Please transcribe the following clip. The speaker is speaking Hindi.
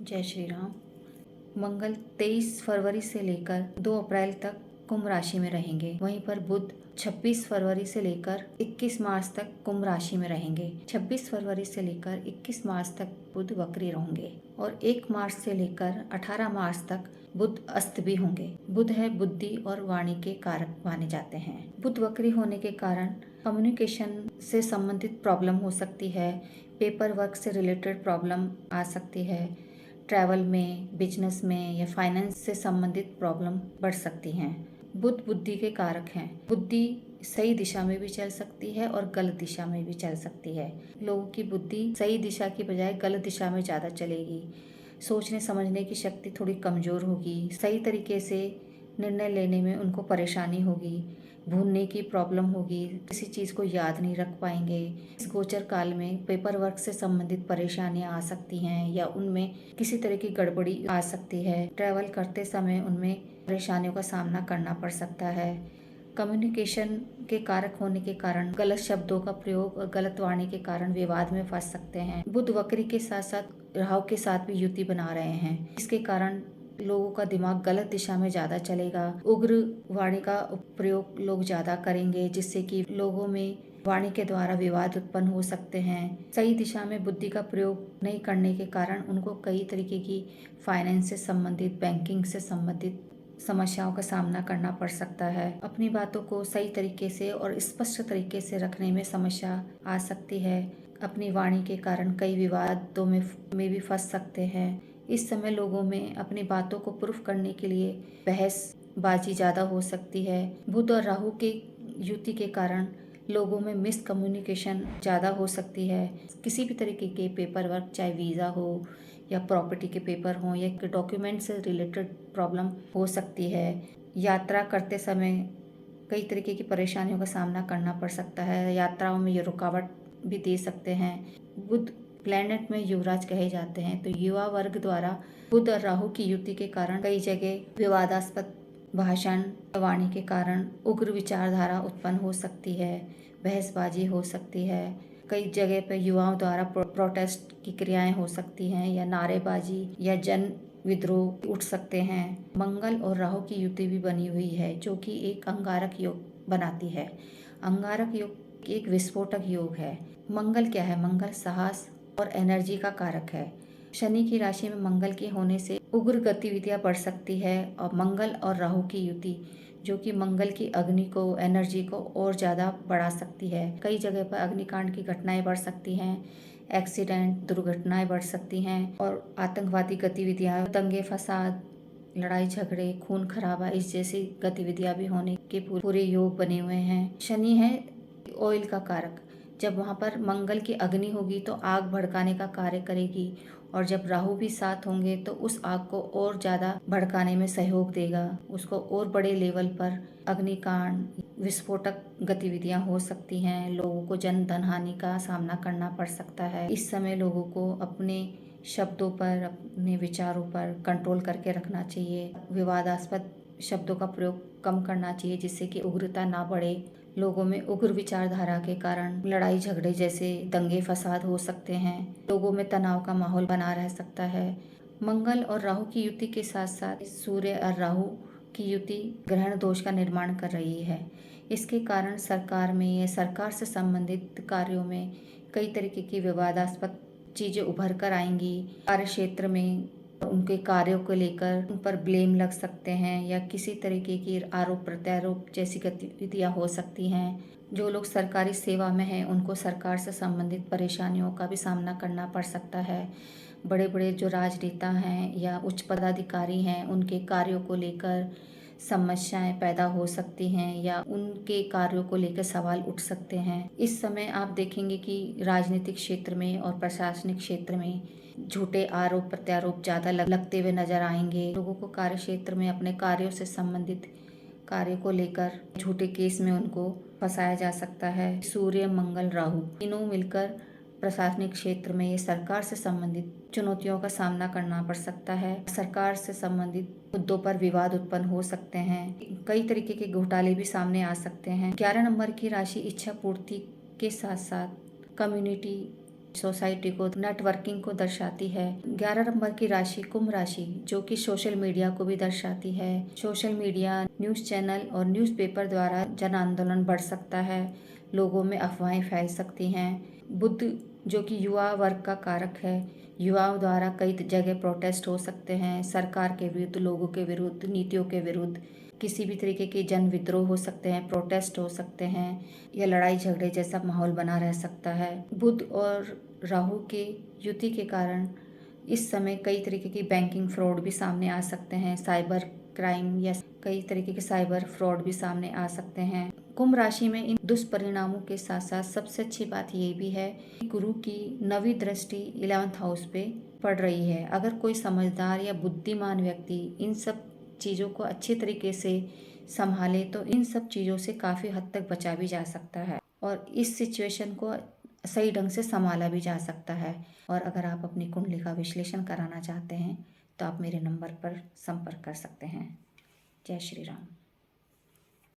जय श्री राम। मंगल 23 फरवरी से लेकर 2 अप्रैल तक कुंभ राशि में रहेंगे। वहीं पर बुध 26 फरवरी से लेकर 21 मार्च तक कुंभ राशि में रहेंगे। 26 फरवरी से लेकर 21 मार्च तक बुध वक्री रहेंगे और 1 मार्च से लेकर 18 मार्च तक बुध अस्त भी होंगे। बुध है बुद्धि और वाणी के कारक माने जाते हैं। बुध वक्री होने के कारण कम्युनिकेशन से संबंधित प्रॉब्लम हो सकती है। पेपर वर्क से रिलेटेड प्रॉब्लम आ सकती है। ट्रैवल में, बिजनेस में या फाइनेंस से संबंधित प्रॉब्लम बढ़ सकती हैं। बुध बुद्धि के कारक हैं। बुद्धि सही दिशा में भी चल सकती है और गलत दिशा में भी चल सकती है। लोगों की बुद्धि सही दिशा की बजाय गलत दिशा में ज़्यादा चलेगी। सोचने समझने की शक्ति थोड़ी कमज़ोर होगी। सही तरीके से निर्णय लेने में उनको परेशानी होगी। भूलने की प्रॉब्लम होगी। किसी चीज़ को याद नहीं रख पाएंगे। इस गोचर काल में पेपर वर्क से संबंधित परेशानियां आ सकती हैं या उनमें किसी तरह की गड़बड़ी आ सकती है। ट्रैवल करते समय उनमें परेशानियों का सामना करना पड़ सकता है। कम्युनिकेशन के कारक होने के कारण गलत शब्दों का प्रयोग और गलत वाणी के कारण विवाद में फंस सकते हैं। बुध वक्री के साथ साथ राहु के साथ भी युति बना रहे हैं। इसके कारण लोगों का दिमाग गलत दिशा में ज़्यादा चलेगा। उग्र वाणी का प्रयोग लोग ज़्यादा करेंगे, जिससे कि लोगों में वाणी के द्वारा विवाद उत्पन्न हो सकते हैं। सही दिशा में बुद्धि का प्रयोग नहीं करने के कारण उनको कई तरीके की फाइनेंस से संबंधित, बैंकिंग से संबंधित समस्याओं का सामना करना पड़ सकता है। अपनी बातों को सही तरीके से और स्पष्ट तरीके से रखने में समस्या आ सकती है। अपनी वाणी के कारण कई विवादों में भी फंस सकते हैं। इस समय लोगों में अपनी बातों को प्रूफ करने के लिए बहसबाजी ज़्यादा हो सकती है। बुध और राहु के युति के कारण लोगों में मिसकम्युनिकेशन ज़्यादा हो सकती है। किसी भी तरीके के पेपर वर्क, चाहे वीज़ा हो या प्रॉपर्टी के पेपर हों या डॉक्यूमेंट से रिलेटेड प्रॉब्लम हो सकती है। यात्रा करते समय कई तरीके की परेशानियों का सामना करना पड़ सकता है। यात्राओं में ये रुकावट भी दे सकते हैं। बुध प्लैनेट में युवराज कहे जाते हैं, तो युवा वर्ग द्वारा बुध और राहु की युति के कारण कई जगह विवादास्पद भाषण, वाणी के कारण उग्र विचारधारा उत्पन्न हो सकती है। बहसबाजी हो सकती है। कई जगह पर युवाओं द्वारा प्रोटेस्ट की क्रियाएं हो सकती हैं या नारेबाजी या जन विद्रोह उठ सकते हैं। मंगल और राहु की युति भी बनी हुई है, जो कि एक अंगारक योग बनाती है। अंगारक योग एक विस्फोटक योग है। मंगल क्या है? मंगल साहस और एनर्जी का कारक है। शनि की राशि में मंगल के होने से उग्र गतिविधियां बढ़ सकती है और मंगल और राहु की युति, जो कि मंगल की अग्नि को, एनर्जी को और ज़्यादा बढ़ा सकती है। कई जगह पर अग्निकांड की घटनाएं बढ़ सकती हैं। एक्सीडेंट, दुर्घटनाएं बढ़ सकती हैं और आतंकवादी गतिविधियां, दंगे फसाद, लड़ाई झगड़े, खून खराबा, इस जैसी गतिविधियां भी होने के पूरे योग बने हुए हैं। शनि है ऑयल का कारक। जब वहाँ पर मंगल की अग्नि होगी तो आग भड़काने का कार्य करेगी और जब राहु भी साथ होंगे तो उस आग को और ज़्यादा भड़काने में सहयोग देगा। उसको और बड़े लेवल पर अग्निकांड, विस्फोटक गतिविधियां हो सकती हैं। लोगों को जन धन हानि का सामना करना पड़ सकता है। इस समय लोगों को अपने शब्दों पर, अपने विचारों पर कंट्रोल करके रखना चाहिए। विवादास्पद शब्दों का प्रयोग कम करना चाहिए, जिससे कि उग्रता ना बढ़े। लोगों में उग्र विचारधारा के कारण लड़ाई झगड़े जैसे दंगे फसाद हो सकते हैं। लोगों में तनाव का माहौल बना रह सकता है। मंगल और राहु की युति के साथ साथ सूर्य और राहु की युति ग्रहण दोष का निर्माण कर रही है। इसके कारण सरकार में या सरकार से संबंधित कार्यों में कई तरीके की विवादास्पद चीज़ें उभर कर आएंगी। कार्य क्षेत्र में उनके कार्यों को लेकर उन पर ब्लेम लग सकते हैं या किसी तरीके की आरोप प्रत्यारोप जैसी गतिविधियां हो सकती हैं। जो लोग सरकारी सेवा में हैं उनको सरकार से संबंधित परेशानियों का भी सामना करना पड़ सकता है। बड़े बड़े जो राजनेता हैं या उच्च पदाधिकारी हैं, उनके कार्यों को लेकर समस्याएं पैदा हो सकती हैं या उनके कार्यों को लेकर सवाल उठ सकते हैं। इस समय आप देखेंगे कि राजनीतिक क्षेत्र में और प्रशासनिक क्षेत्र में झूठे आरोप प्रत्यारोप ज़्यादा लगते हुए नजर आएंगे। लोगों को कार्य क्षेत्र में अपने कार्यों से संबंधित कार्य को लेकर झूठे केस में उनको फंसाया जा सकता है। सूर्य, मंगल, राहु तीनों मिलकर प्रशासनिक क्षेत्र में ये सरकार से संबंधित चुनौतियों का सामना करना पड़ सकता है। सरकार से संबंधित मुद्दों पर विवाद उत्पन्न हो सकते हैं। कई तरीके के घोटाले भी सामने आ सकते हैं। 11 नंबर की राशि इच्छा पूर्ति के साथ साथ कम्युनिटी सोसाइटी को, नेटवर्किंग को दर्शाती है। 11 नंबर की राशि कुंभ राशि, जो कि सोशल मीडिया को भी दर्शाती है। सोशल मीडिया, न्यूज़ चैनल और न्यूज़पेपर द्वारा जन आंदोलन बढ़ सकता है, लोगों में अफवाहें फैल सकती हैं। बुध जो कि युवा वर्ग का कारक है, युवाओं द्वारा कई जगह प्रोटेस्ट हो सकते हैं, सरकार के विरुद्ध, लोगों के विरुद्ध, नीतियों के विरुद्ध किसी भी तरीके के जन विद्रोह हो सकते हैं, प्रोटेस्ट हो सकते हैं, या लड़ाई झगड़े जैसा माहौल बना रह सकता है। बुध और राहु की युति के कारण इस समय कई तरीके की बैंकिंग फ्रॉड भी सामने आ सकते हैं, साइबर क्राइम या कई तरीके के साइबर फ्रॉड भी सामने आ सकते हैं। कुंभ राशि में इन दुष्परिणामों के साथ साथ सबसे अच्छी बात ये भी है कि गुरु की 9वीं दृष्टि 11th हाउस पे पड़ रही है। अगर कोई समझदार या बुद्धिमान व्यक्ति इन सब चीज़ों को अच्छे तरीके से संभाले तो इन सब चीज़ों से काफ़ी हद तक बचा भी जा सकता है और इस सिचुएशन को सही ढंग से संभाला भी जा सकता है। और अगर आप अपनी कुंडली का विश्लेषण कराना चाहते हैं तो आप मेरे नंबर पर संपर्क कर सकते हैं। जय श्री राम।